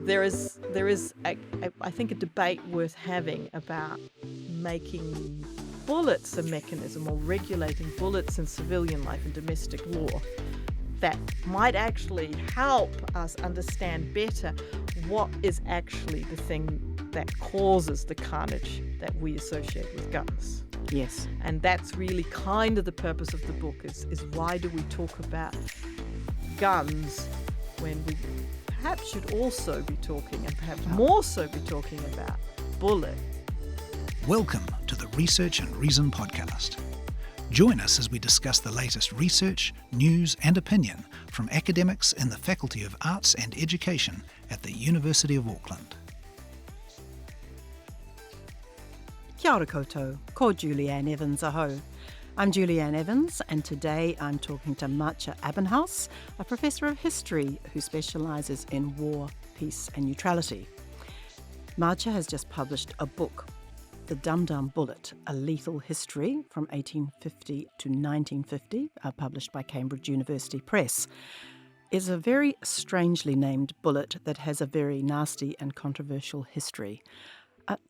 There is I think a debate worth having about making bullets a mechanism or regulating bullets in civilian life and domestic law that might actually help us understand better what is actually the thing that causes the carnage that we associate with guns. Yes. And that's really kind of the purpose of the book is why do we talk about guns when we perhaps should also be talking, and perhaps more so be talking about bullet. Welcome to the Research and Reason podcast. Join us as we discuss the latest research, news and opinion from academics in the Faculty of Arts and Education at the University of Auckland. Kia ora koutou, ko Julianne Evans aho. I'm Julianne Evans, and today I'm talking to Maartje Abbenhuis, a professor of history who specialises in war, peace and neutrality. Maartje has just published a book, The Dum-Dum Bullet, A Lethal History from 1850 to 1950, published by Cambridge University Press. It's a very strangely named bullet that has a very nasty and controversial history.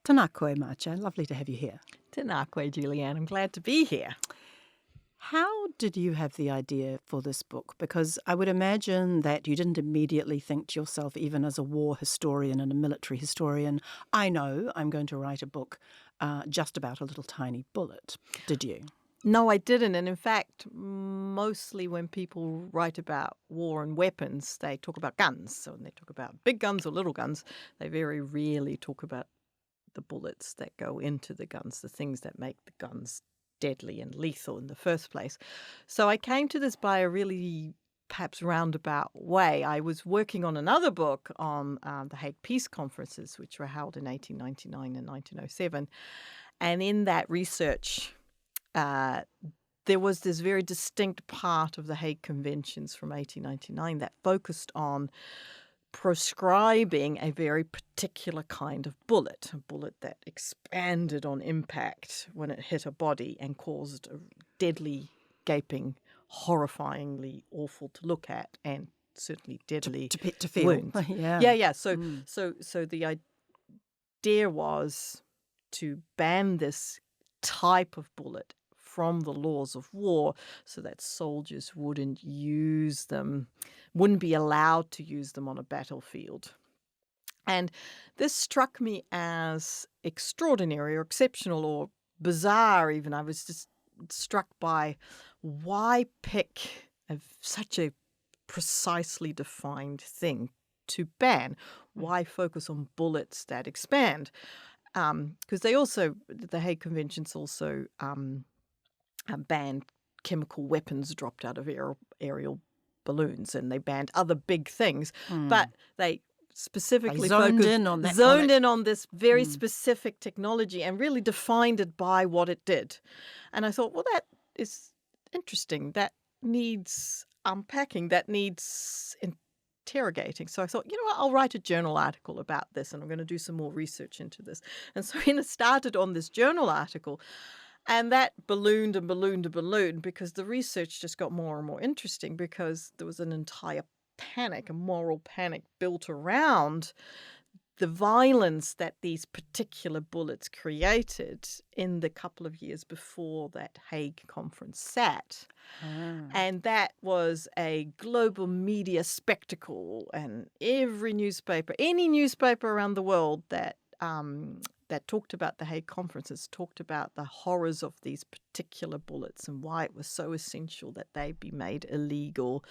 Tēnā koe, Maartje. Lovely to have you here. Tēnā koe, Julianne. I'm glad to be here. How did you have the idea for this book? Because I would imagine that you didn't immediately think to yourself, even as a war historian and a military historian, I know I'm going to write a book just about a little tiny bullet. Did you? No, I didn't. And in fact, mostly when people write about war and weapons, they talk about guns. So when they talk about big guns or little guns, they very rarely talk about the bullets that go into the guns, the things that make the guns deadly and lethal in the first place. So I came to this by a really perhaps roundabout way. I was working on another book on the Hague Peace Conferences, which were held in 1899 and 1907. And in that research, there was this very distinct part of the Hague Conventions from 1899 that focused on proscribing a very particular kind of bullet, a bullet that expanded on impact when it hit a body and caused a deadly, gaping, horrifyingly awful to look at and certainly deadly to feel. wound. Yeah. So the idea was to ban this type of bullet from the laws of war so that soldiers wouldn't be allowed to use them on a battlefield. And this struck me as extraordinary or exceptional or bizarre even. I was just struck by why pick such a precisely defined thing to ban? Why focus on bullets that expand? Because the Hague Conventions also banned chemical weapons dropped out of aerial balloons, and they banned other big things, but they specifically zoned in on this very specific technology and really defined it by what it did. And I thought, well, that is interesting. That needs unpacking. That needs interrogating. So I thought, you know what, I'll write a journal article about this, and I'm going to do some more research into this. And so I started on this journal article. And that ballooned and ballooned and ballooned because the research just got more and more interesting because there was an entire panic, a moral panic built around the violence that these particular bullets created in the couple of years before that Hague conference sat. And that was a global media spectacle, and any newspaper around the world that talked about the Hague conferences talked about the horrors of these particular bullets and why it was so essential that they be made illegal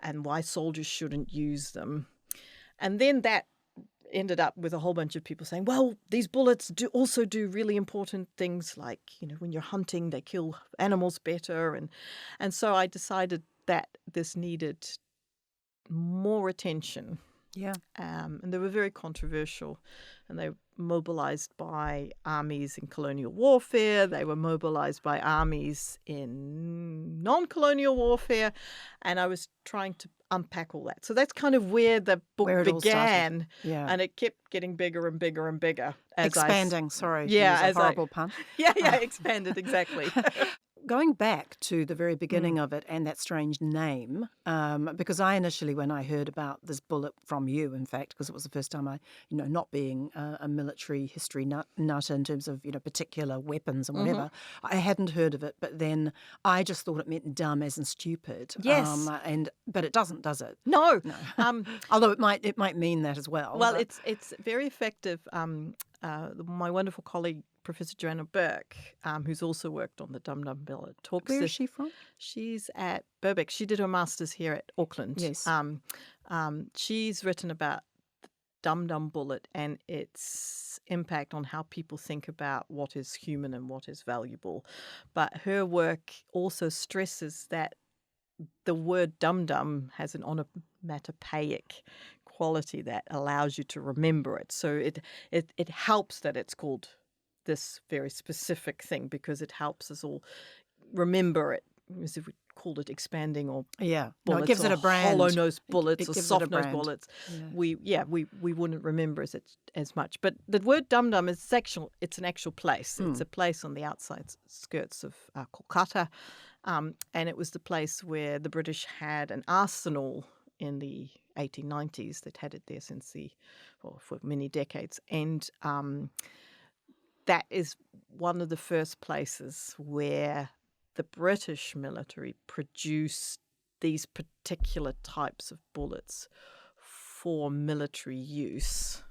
and why soldiers shouldn't use them. And then that ended up with a whole bunch of people saying, well, these bullets also do really important things like, when you're hunting, they kill animals better. And so I decided that this needed more attention. Yeah. And they were very controversial, and they were mobilized by armies in colonial warfare. They were mobilized by armies in non-colonial warfare. And I was trying to unpack all that. So that's kind of where the book began. Yeah. And it kept getting bigger and bigger and bigger. Expanding, sorry. Yeah, a horrible pun. Yeah, expanded, exactly. going back to the very beginning of it and that strange name, because I initially, when I heard about this bullet from you, in fact, because it was the first time I, not being a military history nut in terms of, particular weapons and whatever, I hadn't heard of it. But then I just thought it meant dumb as in stupid. Yes. But it doesn't, does it? No. No. Although it might mean that as well. Well, but- it's very effective. My wonderful colleague, Professor Joanna Burke, who's also worked on the dum-dum bullet, talks. Where is she from? She's at Birkbeck. She did her master's here at Auckland. Yes. She's written about the dum-dum bullet and its impact on how people think about what is human and what is valuable. But her work also stresses that the word dum-dum has an onomatopoeic quality that allows you to remember it. So it helps that it's called this very specific thing because it helps us all remember it, as if we called it expanding or Yeah. No, bullets it gives or it a brand. hollow-nosed bullets It or gives it a soft-nosed brand. bullets. Yeah. We wouldn't remember as much. But the word dum-dum is actual. It's an actual place. It's a place on the outside skirts of Kolkata, and it was the place where the British had an arsenal in the 1890s. They'd had it there for many decades, and that is one of the first places where the British military produced these particular types of bullets for military use.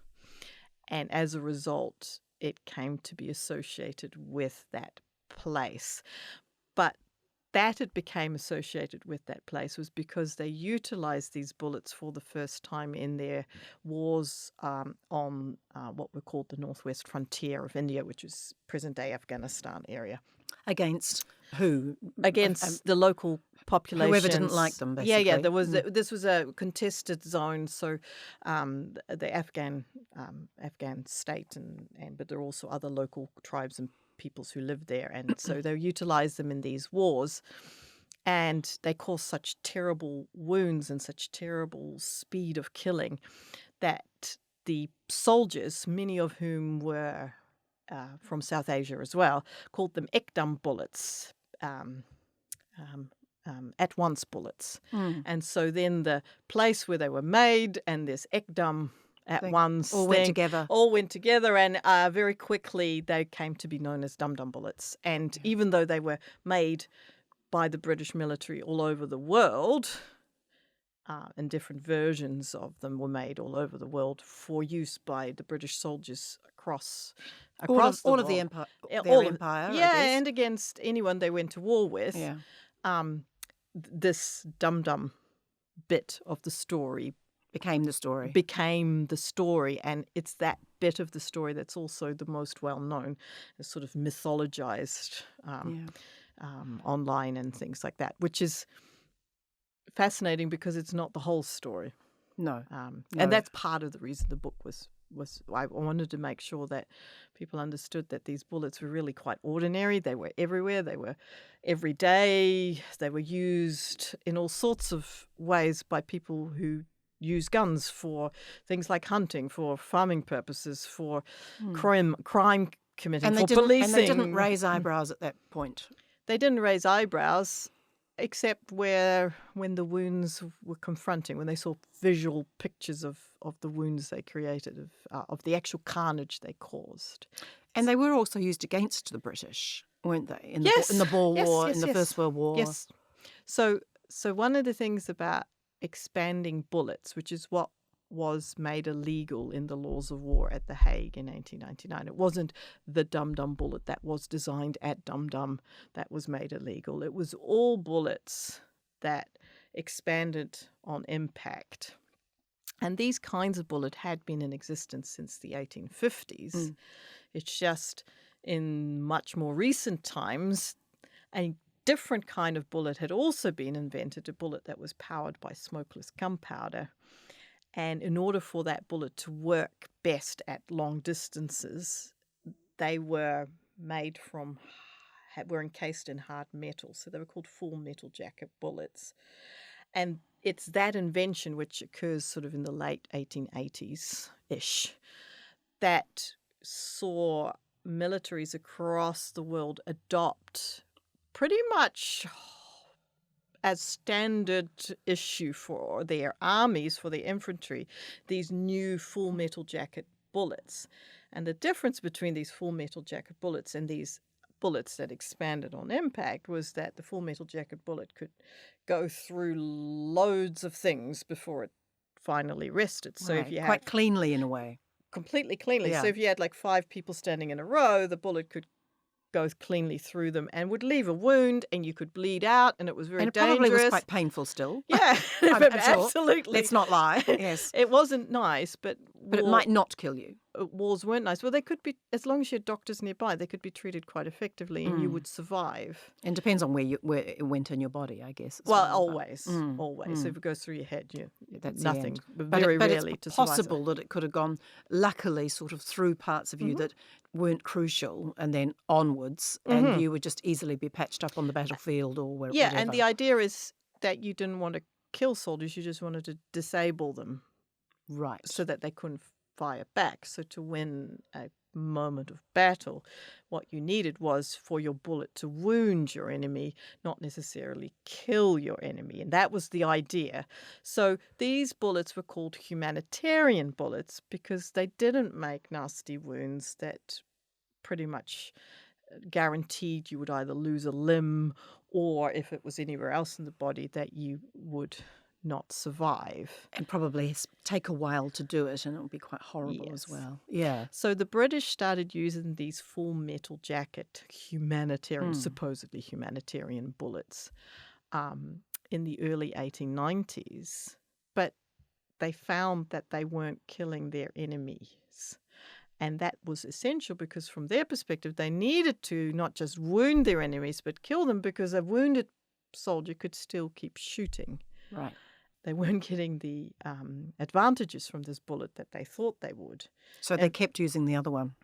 And as a result, it came to be associated with that place. But that it became associated with that place was because they utilized these bullets for the first time in their wars on what were called the northwest frontier of India, which is present-day Afghanistan area. Against who? Against the local population. Whoever didn't like them, basically. Yeah. This was a contested zone, so the Afghan state, but there are also other local tribes and peoples who lived there, and so they utilised them in these wars, and they caused such terrible wounds and such terrible speed of killing that the soldiers, many of whom were from South Asia as well, called them ekdam bullets, at-once bullets. And so then the place where they were made and this ekdam at-once all went together. All went together, and very quickly they came to be known as dum-dum bullets. And even though they were made by the British military all over the world, and different versions of them were made all over the world for use by the British soldiers across all of the the world. empire. I Yeah, guess. and against anyone they went to war with. Yeah. This dum-dum bit of the story Became the story. And it's that bit of the story that's also the most well-known, is sort of mythologized online and things like that, which is fascinating because it's not the whole story. No. And that's part of the reason the book was I wanted to make sure that people understood that these bullets were really quite ordinary. They were everywhere. They were every day. They were used in all sorts of ways by people who use guns for things like hunting, for farming purposes, for crime committing, for policing. And they didn't raise eyebrows at that point. They didn't raise eyebrows, except when the wounds were confronting, when they saw visual pictures of the wounds they created, of the actual carnage they caused. And they were also used against the British, weren't they? In Yes. the Boer War, Yes, in the yes. First World War. Yes. So one of the things about expanding bullets, which is what was made illegal in the laws of war at The Hague in 1899. It wasn't the dum-dum bullet that was designed at dum-dum that was made illegal. It was all bullets that expanded on impact. And these kinds of bullet had been in existence since the 1850s. It's just in much more recent times, a different kind of bullet had also been invented, a bullet that was powered by smokeless gunpowder. And in order for that bullet to work best at long distances, they were were encased in hard metal. So they were called full metal jacket bullets. And it's that invention, which occurs sort of in the late 1880s-ish, that saw militaries across the world adopt pretty much as standard issue for their armies, for their infantry, these new full metal jacket bullets. And the difference between these full metal jacket bullets and these bullets that expanded on impact was that the full metal jacket bullet could go through loads of things before it finally rested. So if Right. you had Quite cleanly in a way. completely cleanly, so Yeah. if you had like 5 people standing in a row, the bullet could go cleanly through them and would leave a wound, and you could bleed out, and it was very And it dangerous. probably was quite painful still. Yeah, I'm but sure. absolutely. Let's not lie. Yes. It wasn't nice, but But it might not kill you. wars weren't nice. Well, they could be, as long as you had doctors nearby, they could be treated quite effectively, and you would survive. And depends on where it went in your body, I guess. as Well, but- always. So if it goes through your head, That's the nothing. end. But But, very but rarely it's to survive. possible that it could have gone, luckily, sort of through parts of you that weren't crucial and then onwards, and you would just easily be patched up on the battlefield or wherever. Yeah, and the idea is that you didn't want to kill soldiers, you just wanted to disable them Right. so that they couldn't fire back. So to win a moment of battle, what you needed was for your bullet to wound your enemy, not necessarily kill your enemy. And that was the idea. So these bullets were called humanitarian bullets because they didn't make nasty wounds that pretty much guaranteed you would either lose a limb, or if it was anywhere else in the body, that you would not survive. And probably take a while to do it, and it will be quite horrible as Yes. well. Yeah. So the British started using these full metal jacket humanitarian, supposedly humanitarian bullets in the early 1890s. But they found that they weren't killing their enemies. And that was essential because from their perspective, they needed to not just wound their enemies, but kill them, because a wounded soldier could still keep shooting. Right. They weren't getting the advantages from this bullet that they thought they would. So they kept using the other one.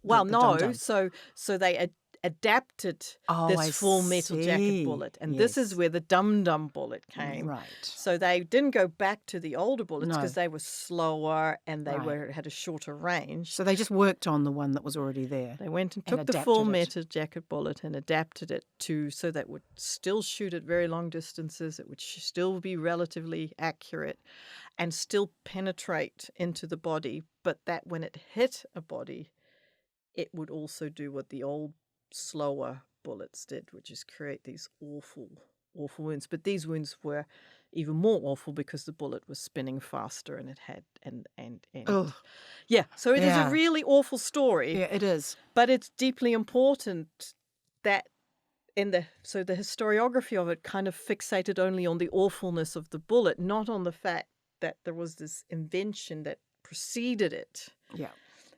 Well, the no. dum-dum. So they adapted Oh, this I full metal see. jacket bullet. And this is Yes. where the dum-dum bullet came. Right. So they didn't go back to the older bullets No. because they were slower and they Right. had a shorter range. So they just worked on the one that was already there. They went and and took the full adapted it. metal jacket bullet and adapted it so that it would still shoot at very long distances. It would still be relatively accurate and still penetrate into the body, but that when it hit a body, it would also do what the old slower bullets did, which is create these awful wounds. But these wounds were even more awful because the bullet was spinning faster, and it had and Ugh. yeah. So it is Yeah. a really awful story. Yeah, it is. But it's deeply important that the historiography of it kind of fixated only on the awfulness of the bullet, not on the fact that there was this invention that preceded it. Yeah.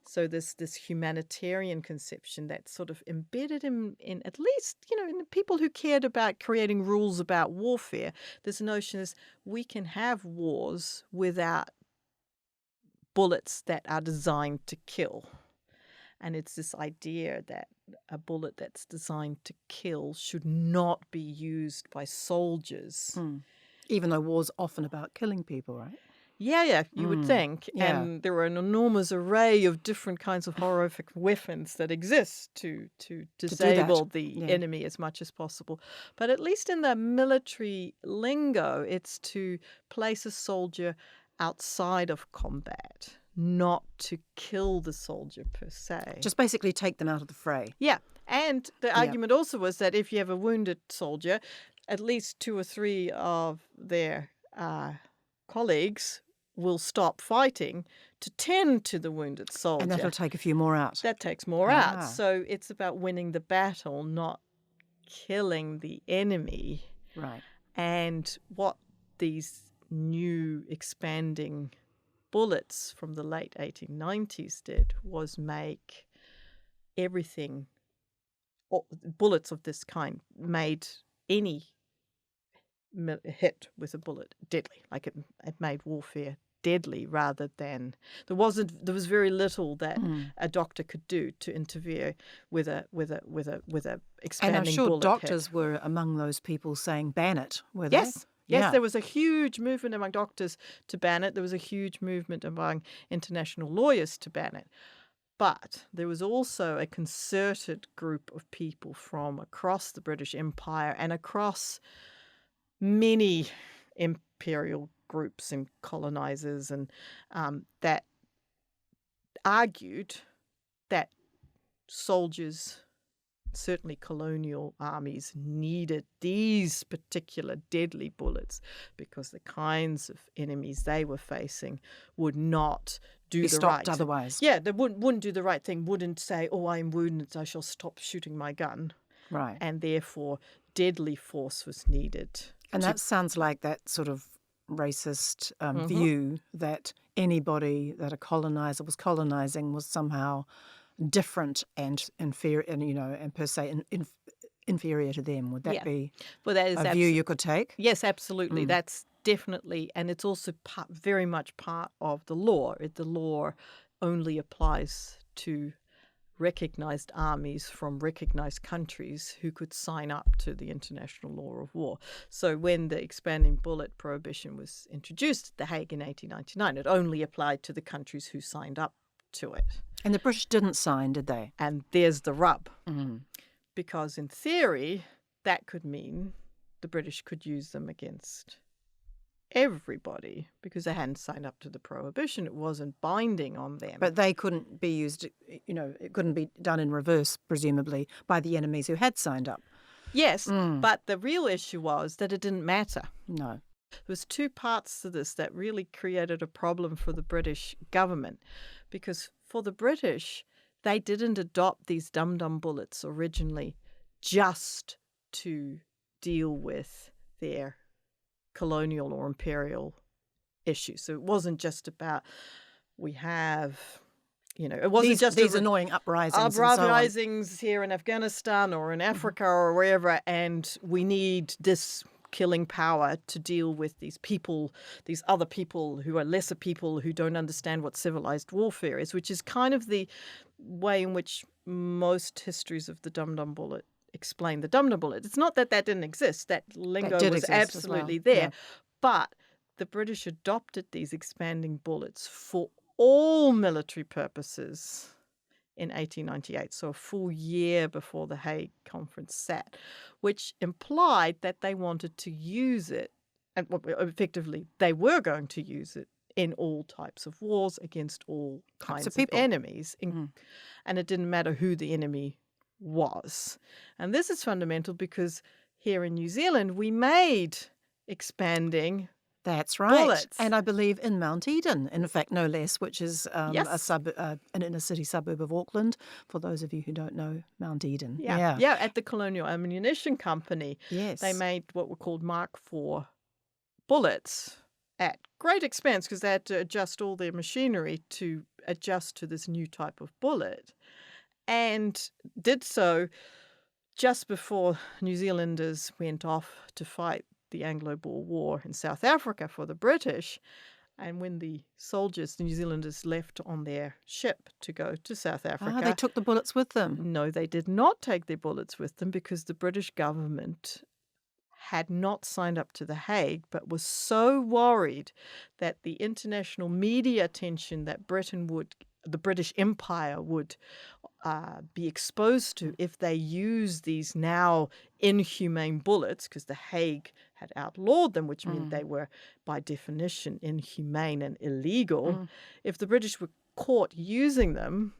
So this humanitarian conception that sort of embedded in at least, in the people who cared about creating rules about warfare, this notion is we can have wars without bullets that are designed to kill. And it's this idea that a bullet that's designed to kill should not be used by soldiers. Even though war's often about killing people, right? Yeah, you would think. Yeah. And there are an enormous array of different kinds of horrific weapons that exist to disable the Yeah. enemy as much as possible. But at least in the military lingo, it's to place a soldier outside of combat, not to kill the soldier per se. Just basically take them out of the fray. Yeah. And the argument also was that if you have a wounded soldier, at least 2 or 3 of their colleagues will stop fighting to tend to the wounded soldier. And that'll take a few more out. That takes more out. Ah. So it's about winning the battle, not killing the enemy. Right. And what these new expanding bullets from the late 1890s did was make everything, bullets of this kind made any hit with a bullet deadly. Like it made warfare deadly rather than there was very little that a doctor could do to interfere with a expanding And I'm sure bullet doctors hit. were among those people saying ban it, were they? Yes. Yes, Yeah. there was a huge movement among doctors to ban it. There was a huge movement among international lawyers to ban it. But there was also a concerted group of people from across the British Empire and across many imperial groups and colonizers, and that argued that soldiers, certainly colonial armies, needed these particular deadly bullets because the kinds of enemies they were facing would not do Be the stopped right. otherwise. Yeah, they wouldn't do the right thing, wouldn't say, oh, I am wounded, I shall stop shooting my gun. Right. And therefore, deadly force was needed. And that sounds like that sort of racist view that anybody that a colonizer was colonizing was somehow different and inferior, and per se inferior to them. Would that be Well, that is a view you could take? Yes, absolutely. That's definitely, and it's also very much part of the law. The law only applies to recognized armies from recognized countries who could sign up to the international law of war. So when the expanding bullet prohibition was introduced at The Hague in 1899, it only applied to the countries who signed up to it. And the British didn't sign, did they? And there's the rub. Because in theory, that could mean the British could use them against everybody because they hadn't signed up to the prohibition. It wasn't binding on them. But they couldn't be used, it couldn't be done in reverse, presumably, by the enemies who had signed up. Yes, but the real issue was that it didn't matter. No. There was two parts to this that really created a problem for the British government, because for the British, they didn't adopt these dum-dum bullets originally just to deal with their colonial or imperial issues. So it wasn't just about we have, it wasn't just these annoying uprisings. Uprisings here in Afghanistan or in Africa or wherever, and we need this killing power to deal with these people, these other people who are lesser people who don't understand what civilized warfare is, which is kind of the way in which most histories of the dum-dum bullet explain the dum-dum bullet. It's not that didn't exist. That lingo was absolutely there. Yeah. But the British adopted these expanding bullets for all military purposes in 1898, so a full year before the Hague Conference sat, which implied that they wanted to use it, and effectively they were going to use it in all types of wars against all kinds of enemies. And it didn't matter who the enemy was. And this is fundamental because here in New Zealand, we made expanding That's right. bullets. And I believe in Mount Eden, in fact, no less, which is an inner city suburb of Auckland, for those of you who don't know Mount Eden. Yeah, at the Colonial Ammunition Company. Yes. They made what were called Mark IV bullets at great expense because they had to adjust all their machinery to adjust to this new type of bullet, and did so just before New Zealanders went off to fight the Anglo-Boer War in South Africa for the British. And when the soldiers, the New Zealanders, left on their ship to go to South Africa... they took the bullets with them. No, they did not take their bullets with them because the British government had not signed up to The Hague, but was so worried that the international media attention that the British Empire would be exposed to if they used these now inhumane bullets, because The Hague had outlawed them, which meant they were by definition inhumane and illegal. If the British were caught using them,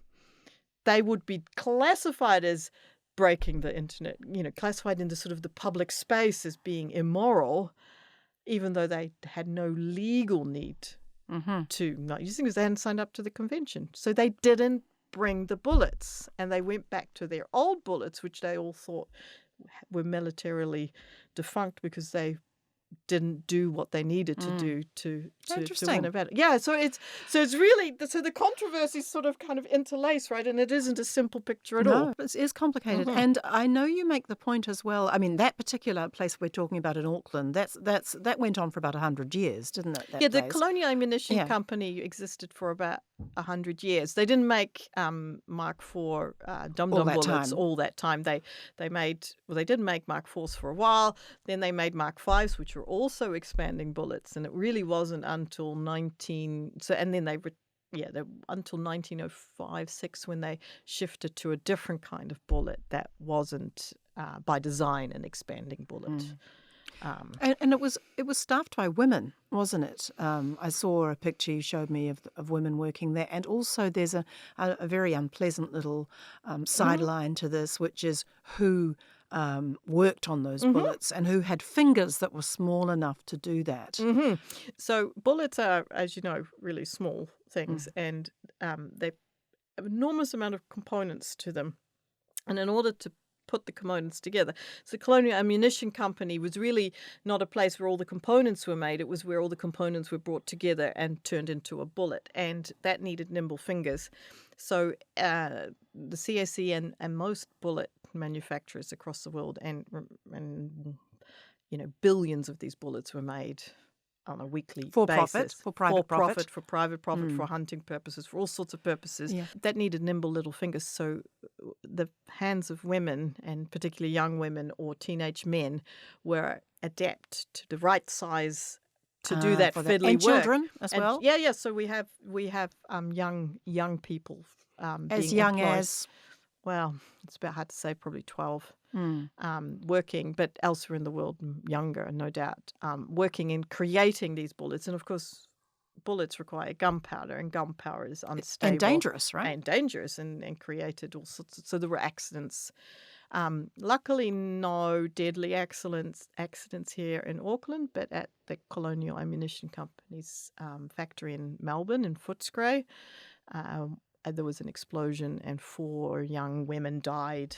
they would be classified as breaking the internet, classified into sort of the public space as being immoral, even though they had no legal need to not using, because they hadn't signed up to the convention. So they didn't bring the bullets, and they went back to their old bullets, which they all thought were militarily defunct because they didn't do what they needed to do to win a battle. Yeah, so it's really the controversies sort of kind of interlace, right? And it isn't a simple picture at all. It is complicated. And I know you make the point as well. I mean, that particular place we're talking about in Auckland, that went on for about 100 years, didn't it? The Colonial Ammunition Company existed for about 100 years. They didn't make Mark IV dum-dum bullets all that time. They did make Mark IVs for a while. Then they made Mark Vs, which were also expanding bullets, and it really wasn't until and then they until 1905-6 when they shifted to a different kind of bullet that wasn't by design an expanding bullet. And it was staffed by women, wasn't it? I saw a picture you showed me of women working there, and also there's a very unpleasant little sideline to this, which is who worked on those bullets and who had fingers that were small enough to do that. So bullets are, as you know, really small things, and they have an enormous amount of components to them. And in order to put the components together, so the Colonial Ammunition Company was really not a place where all the components were made. It was where all the components were brought together and turned into a bullet, and that needed nimble fingers. So the CAC and most bullet manufacturers across the world, and billions of these bullets were made on a weekly basis. For private profit. For private profit, for hunting purposes, for all sorts of purposes. Yeah. That needed nimble little fingers. So the hands of women, and particularly young women or teenage men, were adapt to the right size to do that fiddly and work. Children as well. Yeah. So we have young people As being young employed. as. Well, it's about hard to say, probably 12, working, but elsewhere in the world, younger, no doubt, working in creating these bullets. And of course, bullets require gunpowder, and gunpowder is unstable. And dangerous, right? And dangerous, and created all sorts of, so there were accidents. Luckily, no deadly accidents here in Auckland, but at the Colonial Ammunition Company's factory in Melbourne, in Footscray, there was an explosion and 4 young women died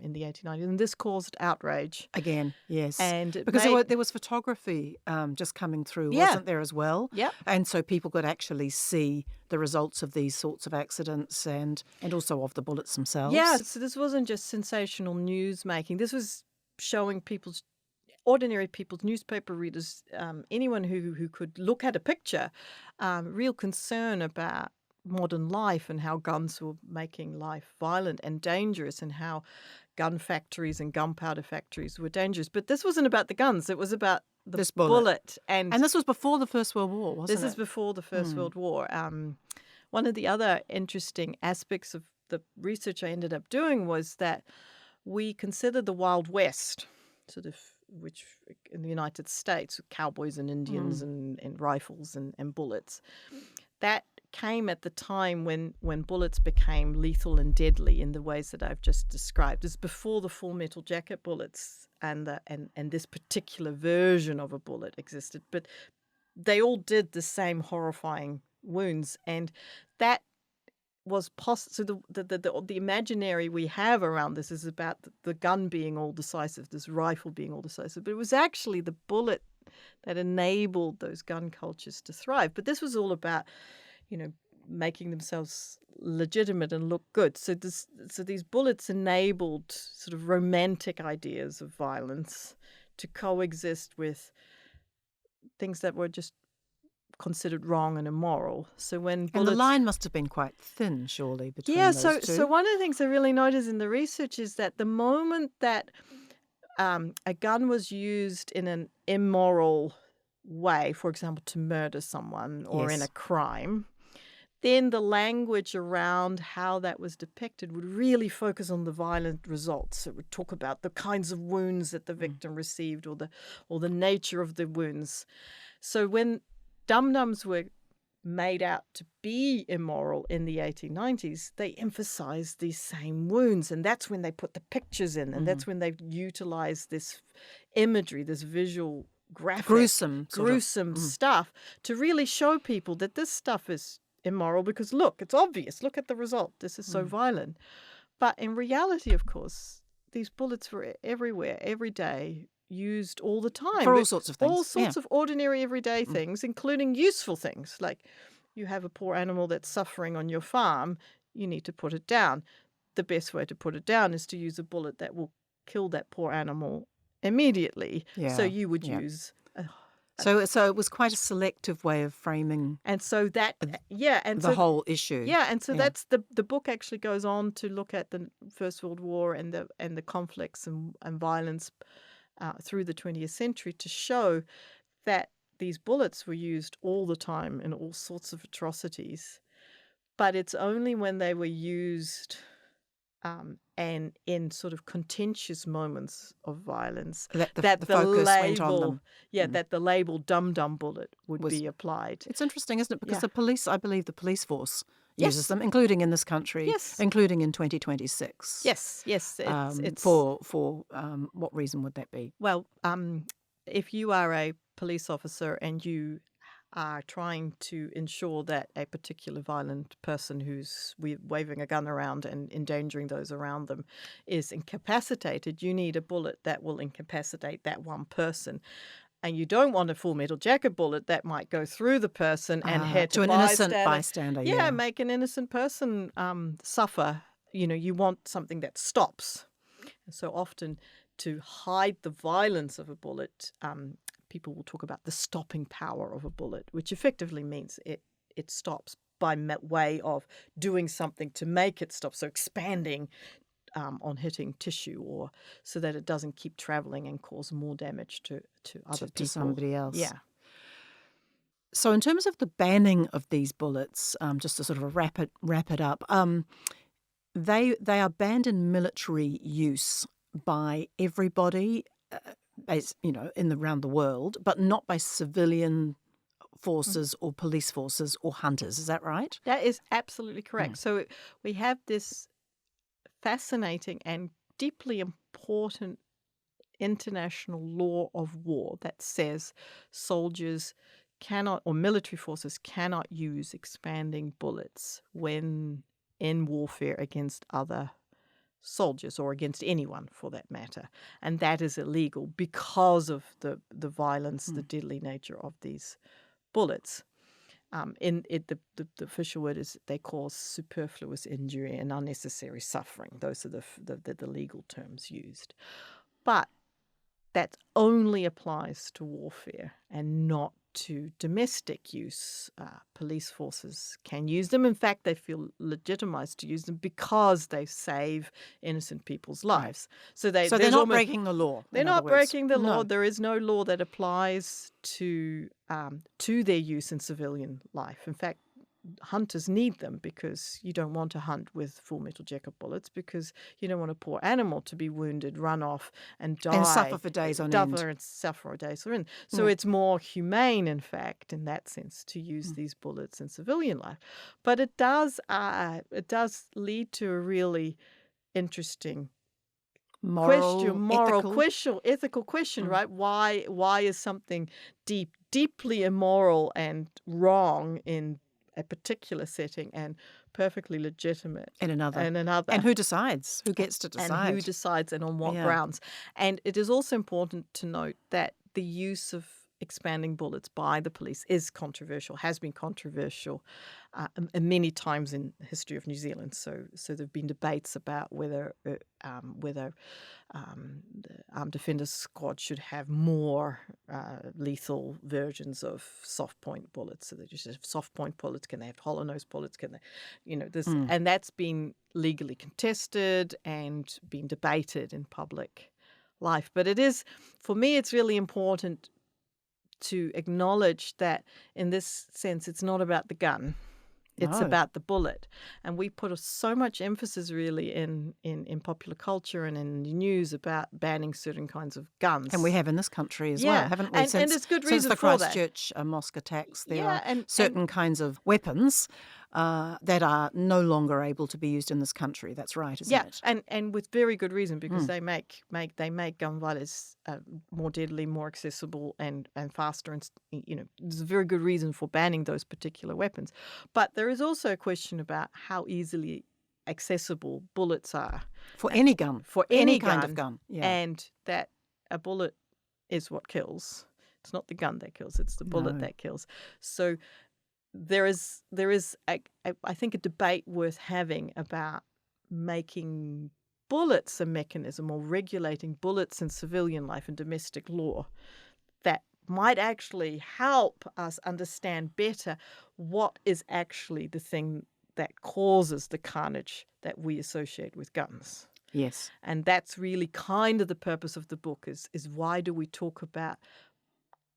in the 1890s. And this caused outrage. Again, yes. And because there was photography just coming through, wasn't there, as well? Yeah. And so people could actually see the results of these sorts of accidents and also of the bullets themselves. Yeah, so this wasn't just sensational news making. This was showing ordinary people's newspaper readers, anyone who could look at a picture, real concern about modern life and how guns were making life violent and dangerous, and how gun factories and gunpowder factories were dangerous. But this wasn't about the guns. It was about the bullet. And this was before the First World War, wasn't it? This is before the First World War. One of the other interesting aspects of the research I ended up doing was that we considered the Wild West, which in the United States, cowboys and Indians and rifles and bullets, that came at the time when bullets became lethal and deadly in the ways that I've just described. It's before the full metal jacket bullets and this particular version of a bullet existed, but they all did the same horrifying wounds, and that was possible. So the imaginary we have around this is about the gun being all decisive, this rifle being all decisive, but it was actually the bullet that enabled those gun cultures to thrive. But this was all about making themselves legitimate and look good. So these bullets enabled sort of romantic ideas of violence to coexist with things that were just considered wrong and immoral. So when bullets... And the line must have been quite thin, surely, between those two. So one of the things I really noticed in the research is that the moment that a gun was used in an immoral way, for example, to murder someone or in a crime, then the language around how that was depicted would really focus on the violent results. It would talk about the kinds of wounds that the victim received or the nature of the wounds. So when dum-dums were made out to be immoral in the 1890s, they emphasized these same wounds. And that's when they put the pictures in, and that's when they utilized this imagery, this visual graphic, gruesome stuff to really show people that this stuff is immoral because look, it's obvious. Look at the result. This is so violent. But in reality, of course, these bullets were everywhere, every day, used all the time. For all sorts of things. All sorts of ordinary everyday things, including useful things. Like you have a poor animal that's suffering on your farm, you need to put it down. The best way to put it down is to use a bullet that will kill that poor animal immediately. Yeah. So you would use... So it was quite a selective way of framing, and so that the whole issue. Yeah, and so that's the book actually goes on to look at the First World War and the conflicts and violence through the 20th century to show that these bullets were used all the time in all sorts of atrocities, but it's only when they were used and in sort of contentious moments of violence That the that the focus went on label, them. that the label dum-dum bullet would Was- be applied. It's interesting, isn't it? Because Yeah. the police, I believe the police force uses Yes. them, including in this country, Yes. including in 2026. Yes, it's For what reason would that be? well, if you are a police officer and you are trying to ensure that a particular violent person who's waving a gun around and endangering those around them is incapacitated, you need a bullet that will incapacitate that one person. And you don't want a full metal jacket bullet that might go through the person and hit to a an innocent bystander. bystander. Yeah, make an innocent person suffer. You want something that stops. And so often, to hide the violence of a bullet, people will talk about the stopping power of a bullet, which effectively means it stops by way of doing something to make it stop. So expanding on hitting tissue, or so that it doesn't keep traveling and cause more damage to other people. To somebody else. Yeah. So in terms of the banning of these bullets, just to sort of wrap it up, they are banned in military use by everybody, around the world, but not by civilian forces or police forces or hunters. Is that right? That is absolutely correct. So we have this fascinating and deeply important international law of war that says soldiers cannot, or military forces cannot use expanding bullets when in warfare against other soldiers or against anyone for that matter. And that is illegal because of the violence, the deadly nature of these bullets. The official word is they cause superfluous injury and unnecessary suffering. Those are the legal terms used. But that only applies to warfare and not to domestic use. Police forces can use them. In fact, they feel legitimized to use them because they save innocent people's lives. So they're not breaking the law. They're not breaking the law. There is no law that applies to their use in civilian life. In fact, hunters need them because you don't want to hunt with full metal jacket bullets because you don't want a poor animal to be wounded, run off and die. And suffer for days on end. And suffer for days on end. So it's more humane, in fact, in that sense, to use these bullets in civilian life. But it does lead to a really interesting ethical question, right? Why is something deeply immoral and wrong in a particular setting and perfectly legitimate in another? And who decides? Who gets to decide? And who decides and on what grounds? And it is also important to note that the use of expanding bullets by the police is controversial, has been controversial many times in the history of New Zealand. So there have been debates about whether the Armed Defenders Squad should have more lethal versions of soft point bullets. So they just have soft point bullets. Can they have hollow nose bullets? Can they, this, and that's been legally contested and been debated in public life. But it is, for me, it's really important to acknowledge that in this sense, it's not about the gun. It's about the bullet. And we put so much emphasis really in popular culture and in the news about banning certain kinds of guns. And we have in this country as well, haven't we? And there's good reason since the for that. Christchurch mosque attacks, there are certain kinds of weapons that are no longer able to be used in this country. That's right, isn't it? Yeah, and with very good reason, because they make gun violence more deadly, more accessible, and faster. And there's a very good reason for banning those particular weapons. But there is also a question about how easily accessible bullets are for any gun, for any kind of gun, and that a bullet is what kills. It's not the gun that kills; it's the bullet that kills. So there is I think a debate worth having about making bullets a mechanism or regulating bullets in civilian life and domestic law that might actually help us understand better what is actually the thing that causes the carnage that we associate with guns. Yes. And that's really kind of the purpose of the book is why do we talk about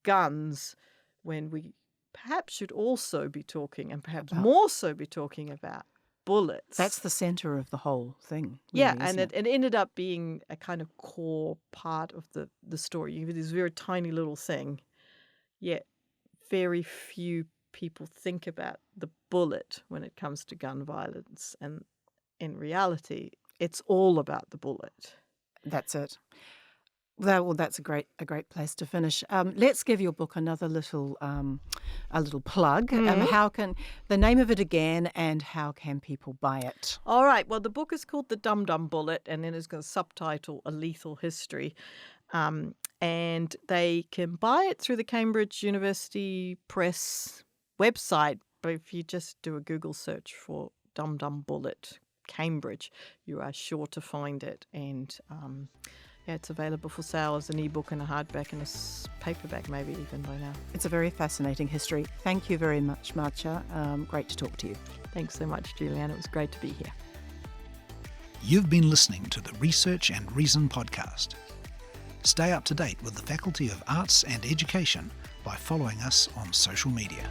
guns when we perhaps should also be talking, and perhaps more so be talking, about bullets. That's the centre of the whole thing. Yeah, really, and isn't it ended up being a kind of core part of the story. You have this very tiny little thing, yet very few people think about the bullet when it comes to gun violence. And in reality, it's all about the bullet. That's it. Well, that's a great place to finish. Let's give your book another little plug. How can the name of it again, and how can people buy it? All right. Well, the book is called The Dum-Dum Bullet, and then it's got a subtitle, A Lethal History. And they can buy it through the Cambridge University Press website. But if you just do a Google search for Dum-Dum Bullet Cambridge, you are sure to find it. And it's available for sale as an ebook and a hardback and a paperback, maybe even by now. It's a very fascinating history. Thank you very much, Maartje. Great to talk to you. Thanks so much, Julianne. It was great to be here. You've been listening to the Research and Reason podcast. Stay up to date with the Faculty of Arts and Education by following us on social media.